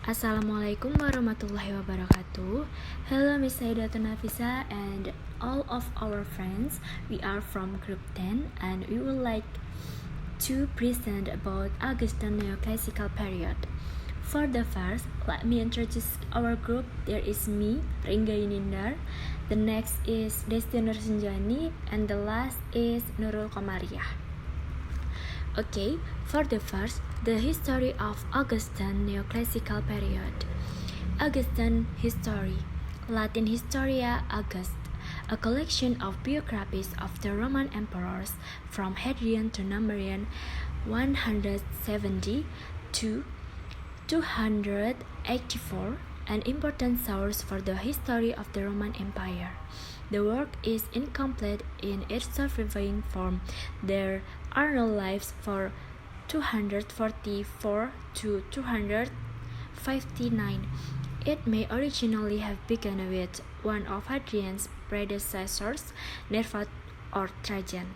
Assalamualaikum warahmatullahi wabarakatuh. Hello, Miss Saidatun Nafisa and all of our friends. We are from Group 10 and we would like to present about Augustan neoclassical period. For the first, let me introduce our group. There is me, Ringga Yunindar. The next is Desti Nursinjani and the last is Nurul Komariah. Okay, for the first, the history of Augustan neoclassical period. Augustan history, Latin Historia August, a collection of biographies of the Roman emperors from Hadrian to Numerian 170 to 284, an important source for the history of the Roman Empire. The work is incomplete in its surviving form. There are no lives for 244 to 259. It may originally have begun with one of Hadrian's predecessors, Nerva or Trajan.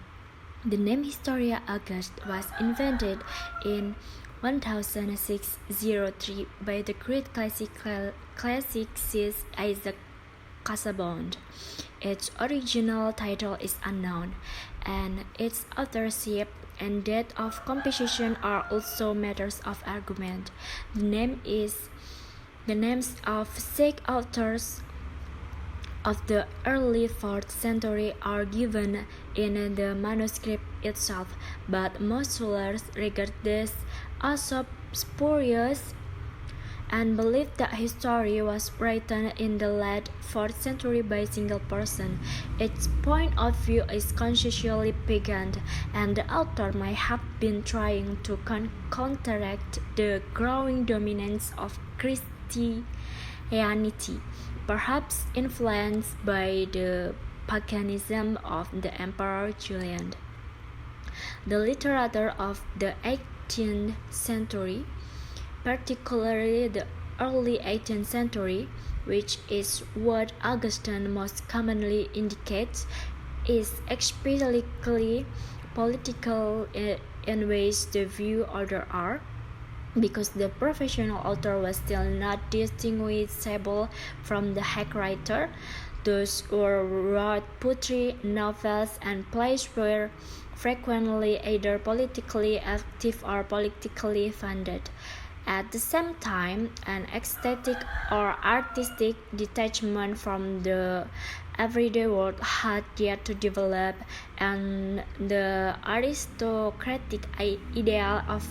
The name Historia August was invented in 1603 by the great classicist Isaac Casaubon. Its original title is unknown, and its authorship and date of composition are also matters of argument. The names of 6 authors of the early 4th century are given in the manuscript itself, but most scholars regard this as spurious and believe that history was written in the late 4th century by a single person. Its point of view is consciously pagan, and the author might have been trying to counteract the growing dominance of Christianity, perhaps influenced by the paganism of the Emperor Julian. The literature of the 18th century, particularly the early 18th century, which is what Augustan most commonly indicates, is explicitly political in ways the view others are, because the professional author was still not distinguishable from the hack writer. Those who wrote poetry, novels, and plays were frequently either politically active or politically funded. At the same time, an aesthetic or artistic detachment from the everyday world had yet to develop, and the aristocratic ideal of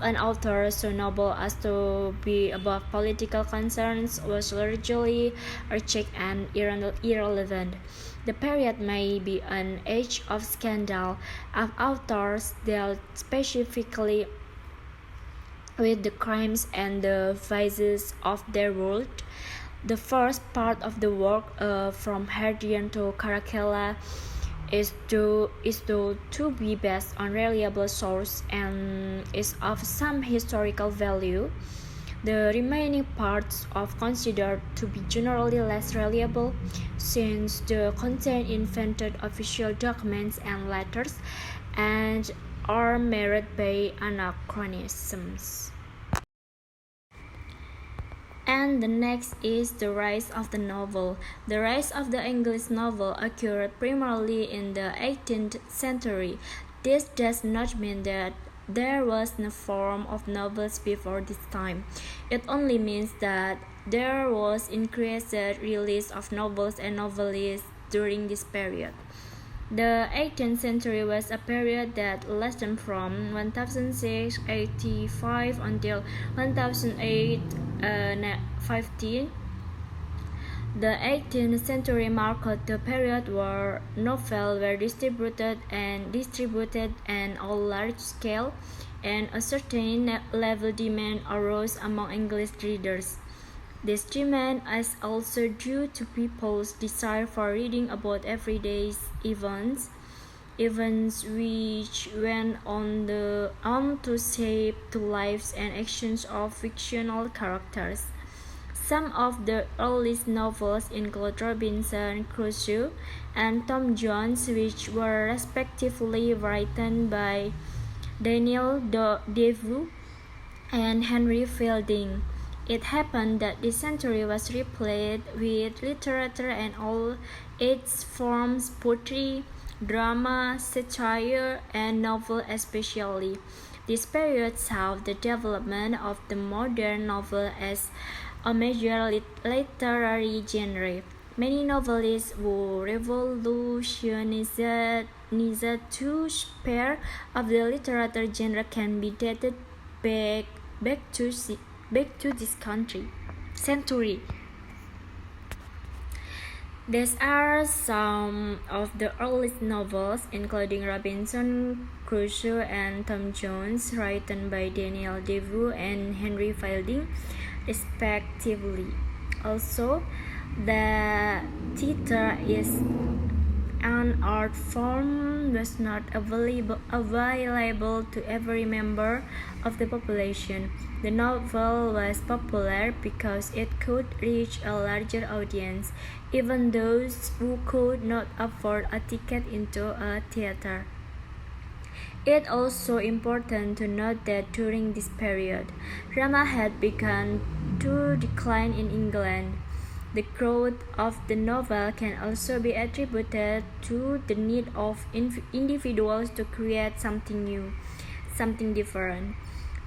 an author so noble as to be above political concerns was largely rejected and irrelevant. The period may be an age of scandal, of authors dealt specifically with the crimes and the vices of their world. The first part of the work, from Hadrian to Caracalla, is thought to be based on reliable source and is of some historical value. The remaining parts are considered to be generally less reliable, since they contain invented official documents and letters, and are marred by anachronisms. And the next is the rise of the novel. The rise of the English novel occurred primarily in the 18th century. This does not mean that there was no form of novels before this time. It only means that there was increased release of novels and novelists during this period. The 18th century was a period that lasted from 1685 until 1815. The 18th century marked the period where novels were distributed and on large scale, and a certain level demand arose among English readers. This demand is also due to people's desire for reading about everyday events which went on to shape the lives and actions of fictional characters. Some of the earliest novels include Robinson Crusoe and Tom Jones, which were respectively written by Daniel Defoe and Henry Fielding. It happened that this century was replete with literature and all its forms, poetry, drama, satire, and novel especially. This period saw the development of the modern novel as a major literary genre. Many novelists who revolutionized two sphere of the literature genre can be dated back to this century. These are some of the earliest novels, including Robinson Crusoe and Tom Jones, written by Daniel Defoe and Henry Fielding, respectively. Also, the theater is an art form was not available to every member of the population. The novel was popular because it could reach a larger audience, even those who could not afford a ticket into a theater. It's also important to note that during this period, drama had begun to decline in England. The growth of the novel can also be attributed to the need of individuals to create something new, something different.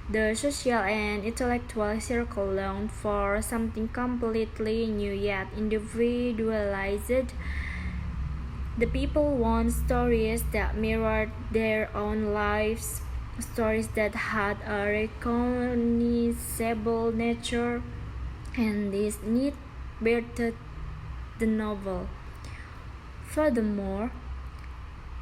The social and intellectual circle longed for something completely new yet individualized. The people want stories that mirrored their own lives, stories that had a recognizable nature, and this need birthed the novel. Furthermore,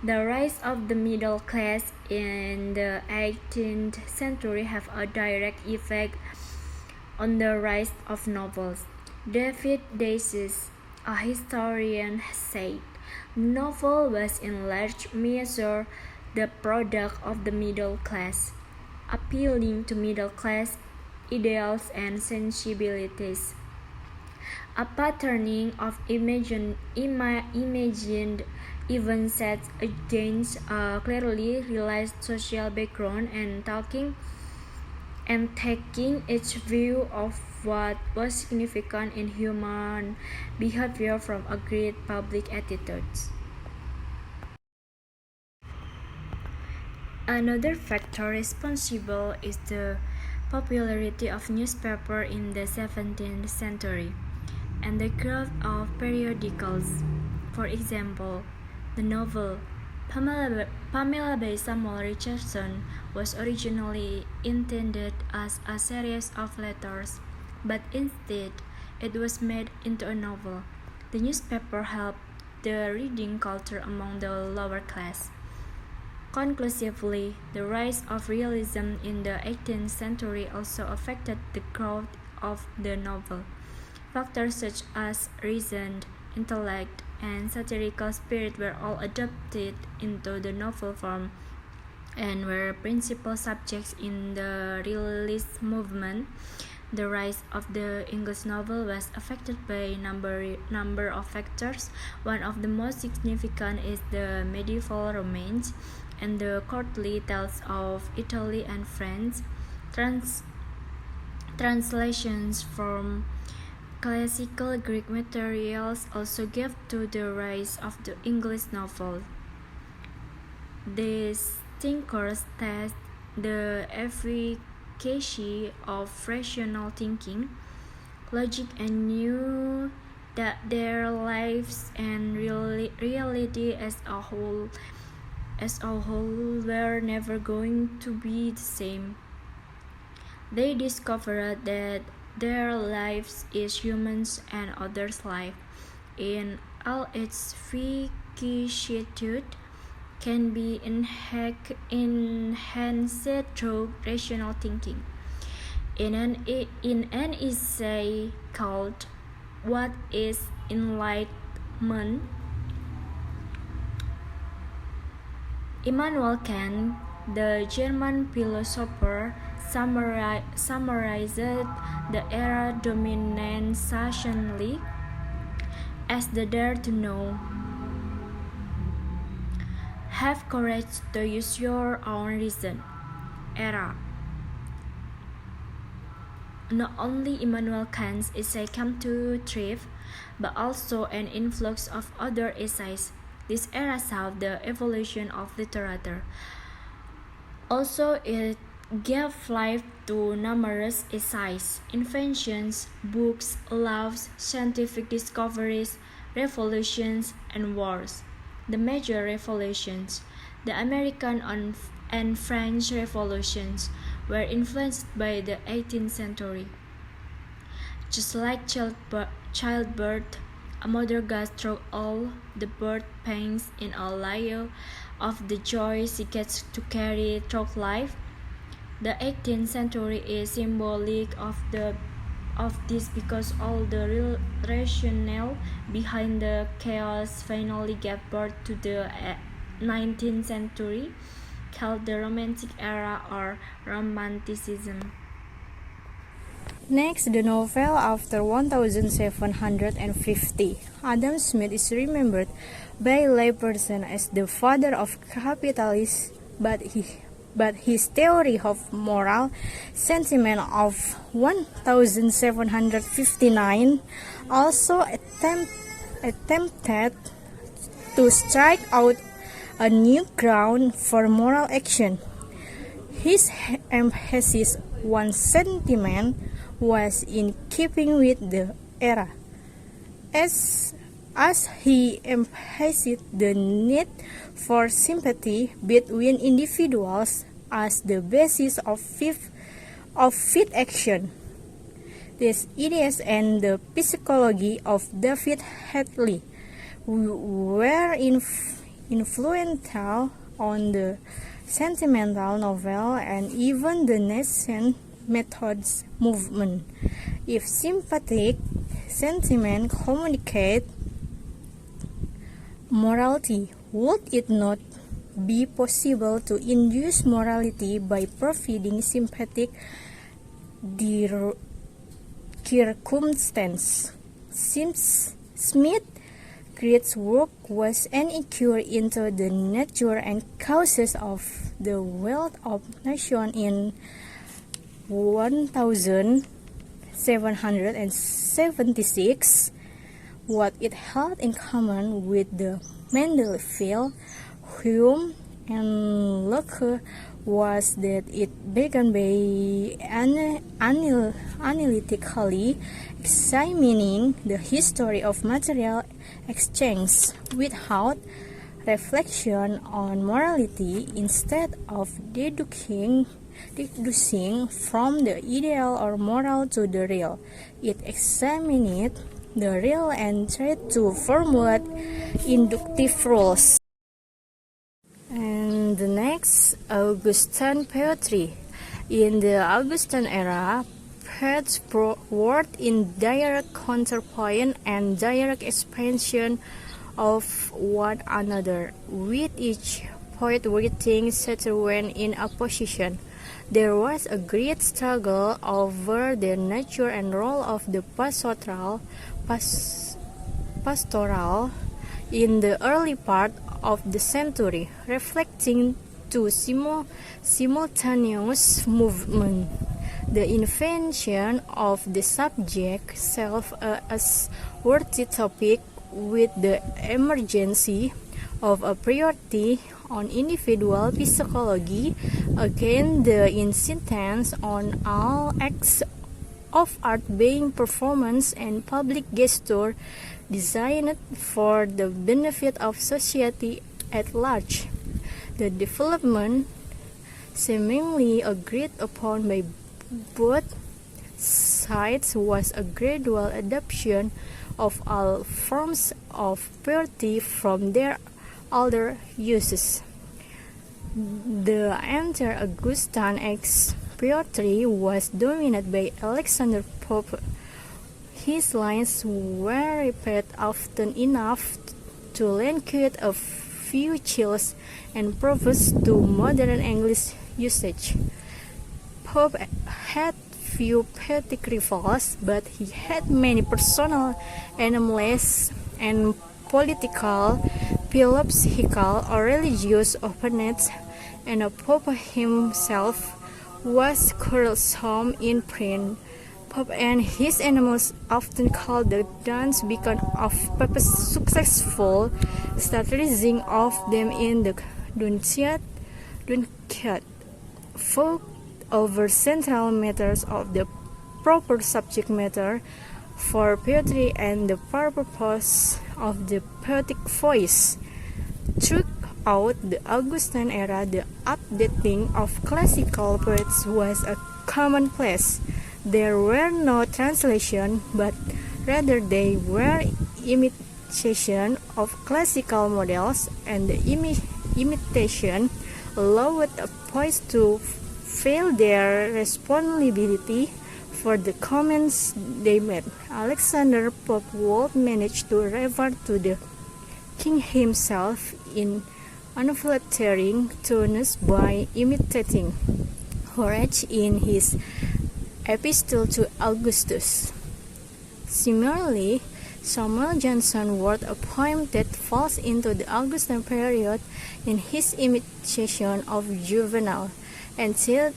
the rise of the middle class in the 18th century have a direct effect on the rise of novels. David Daisies, a historian, said, "Novel was in large measure the product of the middle class, appealing to middle class ideals and sensibilities. A patterning of imagined events set against a clearly realized social background and taking each view of what was significant in human behavior from agreed public attitudes." Another factor responsible is the popularity of newspaper in the 17th century and the growth of periodicals. For example, the novel Pamela by Samuel Richardson was originally intended as a series of letters, but instead it was made into a novel. The newspaper helped the reading culture among the lower class. Conclusively, the rise of realism in the 18th century also affected the growth of the novel. Factors such as reason, intellect, and satirical spirit were all adopted into the novel form and were principal subjects in the realist movement. The rise of the English novel was affected by a number of factors. One of the most significant is the medieval romance and the courtly tales of Italy and France. Translations from classical Greek materials also gave to the rise of the English novel. These thinkers test the efficacy of rational thinking, logic, and knew that their lives and reality as a whole were never going to be the same. They discovered that their lives is humans and others' life, in all its vicissitude, can be enhanced through rational thinking. In an essay called "What is Enlightenment?", Immanuel Kant, the German philosopher, summarized the era dominantly as the dare to know, have courage to use your own reason era. Not only Immanuel Kant's essay came to thrive, but also an influx of other essays. This era saw the evolution of literature. Also, it gave life to numerous essays, inventions, books, laws, scientific discoveries, revolutions, and wars. The major revolutions, the American and French revolutions, were influenced by the 18th century. Just like childbirth, a mother goes through all the birth pains in a layer of the joy she gets to carry through life. The 18th century is symbolic of this because all the rationale behind the chaos finally gave birth to the 19th century, called the Romantic era or Romanticism. Next, the novel After 1750. Adam Smith is remembered by layperson as the father of capitalism, but his theory of moral sentiment of 1759 also attempted to strike out a new ground for moral action. His emphasis on sentiment was in keeping with the era, as he emphasized the need for sympathy between individuals as the basis of fit action. These ideas and the psychology of David Hartley were influential on the sentimental novel and even the nascent Methodist movement. If sympathetic sentiment communicate morality, would it not be possible to induce morality by providing sympathetic circumstance? Smith's great work was an inquiry into the nature and causes of the wealth of nations in 1776. What it had in common with the Mendeleev, Hume, and Locke was that it began by analytically examining the history of material exchange without reflection on morality, instead of deducing from the ideal or moral to the real. It examined the real and tried to formulate inductive rules. And the next, Augustan poetry. In the Augustan era, poets wrote in direct counterpoint and direct expansion of one another, with each poet writing Saturn in opposition. There was a great struggle over the nature and role of the pastoral in the early part of the century, reflecting two simultaneous movements: the invention of the subject self as worthy topic, with the emergency of a priority on individual psychology, against the insistence on all acts of art being performance and public gesture designed for the benefit of society at large. The development, seemingly agreed upon by both sides, was a gradual adoption of all forms of poetry from their older uses. The entire Augustan poetry was dominated by Alexander Pope. His lines were repeated often enough to lend quite a few chills and proverbs to modern English usage. Pope had few petty rivals, but he had many personal enemies and political, philosophical, or religious opponents, and the Pope himself was quarrelsome in print. Pope and his enemies often called the dance beacon of Pope's successful strategizing of them in the Dunciad fought over central matters of the proper subject matter for poetry and the purpose of the poetic voice. Throughout the Augustan era, the updating of classical poets was a commonplace. There were no translations, but rather they were imitation of classical models, and the imitation allowed a poet to feel their responsibility for the comments they made. Alexander Pope would manage to refer to the king himself in unflattering tones by imitating Horace in his epistle to Augustus. Similarly, Samuel Johnson wrote a poem that falls into the Augustan period in his imitation of Juvenal, and titled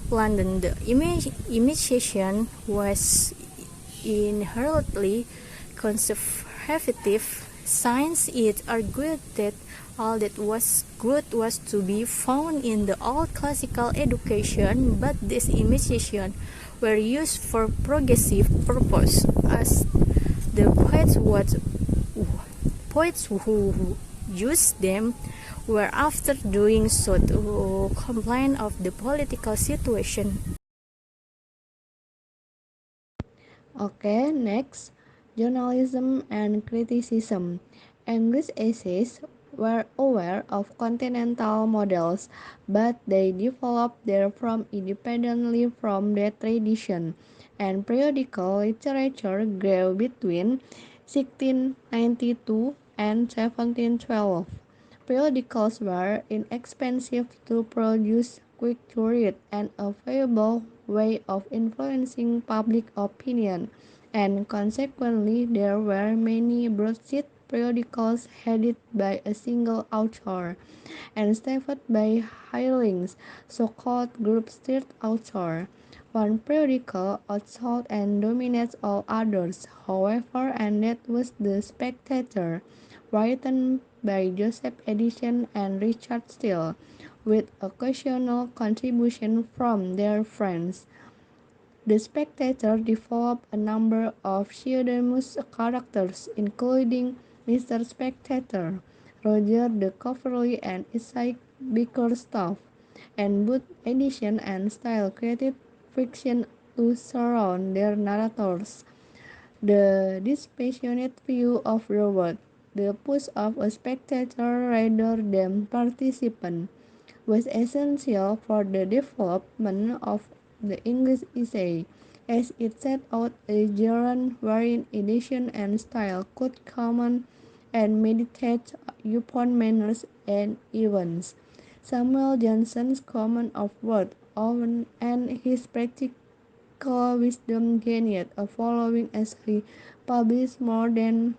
London. The imitation was inherently conservative, since it argued that all that was good was to be found in the old classical education, but these imitations were used for progressive purpose, as the poets who used them were after doing so to complain of the political situation. Okay, next, journalism and criticism. English essays were aware of continental models, but they developed their from independently from that tradition, and periodical literature grew between 1692 and 1712. Periodicals were inexpensive to produce, quick to read, and a valuable way of influencing public opinion, and consequently there were many broadsheet periodicals headed by a single author and staffed by hirelings, so-called group street author. One periodical outsought and dominates all others, however, and that was The Spectator, written by Joseph Edison and Richard Steele, with occasional contribution from their friends. The Spectator developed a number of pseudonymous characters, including Mr. Spectator, Roger the Coverly, and Isaac Bickerstaff, and both Edison and Steele created fiction to surround their narrators. The dispassionate view of the world, the push of a spectator rather than participant, was essential for the development of the English essay, as it set out a genre wherein Edison and Steele could comment and meditate upon manners and events. Samuel Johnson's command of word and his practical wisdom gained a following as he published more than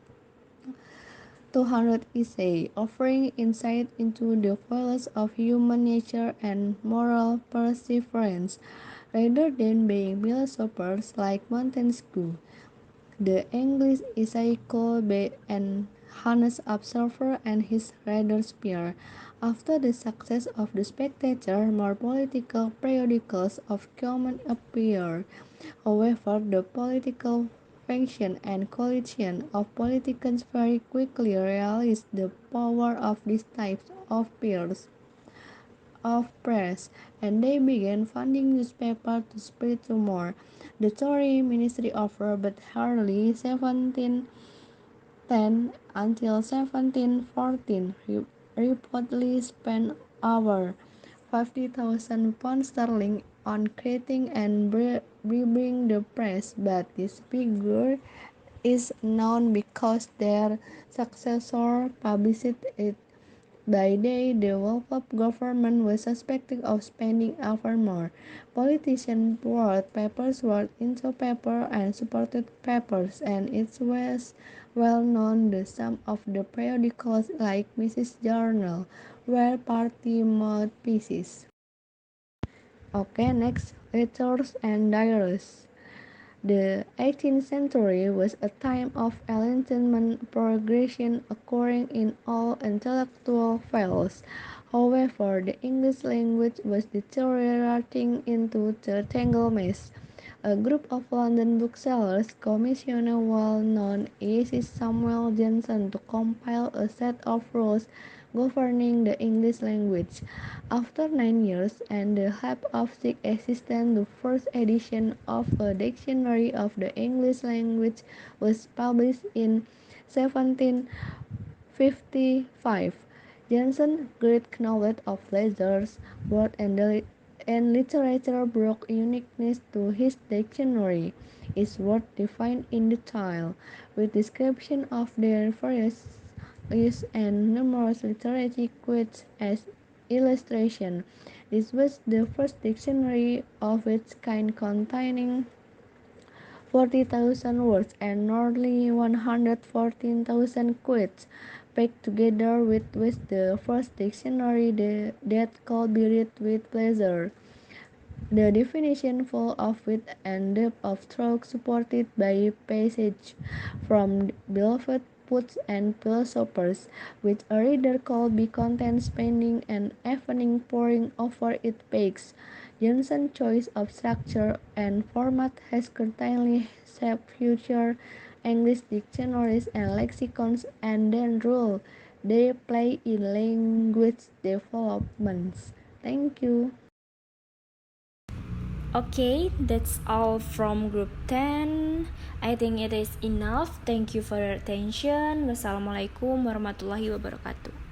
200 essays, offering insight into the values of human nature and moral perseverance, rather than being philosophers like Montesquieu. The English Encyclopedia and Honest Observer and his readers peer. After the success of The Spectator, more political periodicals of common appeared. However, the political faction and coalition of politicians very quickly realized the power of these types of peers of press, and they began funding newspapers to spread rumor. The Tory ministry offered, but hardly 1710 until 1714 reportedly spent over £50,000 sterling on creating and bribing the press, but this figure is known because their successor published it By day, the Wolfop government was suspected of spending even more. Politicians poured papers worth into paper and supported papers, and it was well known that some of the periodicals, like Mrs. Journal, were party mouthpieces. Okay, next, letters and diaries. The 18th century was a time of enlightenment progression occurring in all intellectual fields. However, the English language was deteriorating into the tangled mess. A group of London booksellers commissioned well-known essayist Samuel Johnson to compile a set of rules governing the English language. After 9 years and the help of six assistants, the first edition of a dictionary of the English language was published in 1755. Johnson's great knowledge of letters, words, and literature brought uniqueness to his dictionary. Its words defined in detail, with description of their various use and numerous literary quotes as illustration. This was the first dictionary of its kind containing 40,000 words and nearly 114,000 quotes. Packed together with was the first dictionary that could be read with pleasure. The definition full of width and depth of thought supported by passages from beloved poets and philosophers, which a reader could be content spending an evening poring over its pages. Johnson's choice of structure and format has certainly shaped future English dictionaries and lexicons and the role they play in language developments. Thank you. Okay, that's all from group 10. I think it is enough. Thank you for your attention. Wassalamualaikum warahmatullahi wabarakatuh.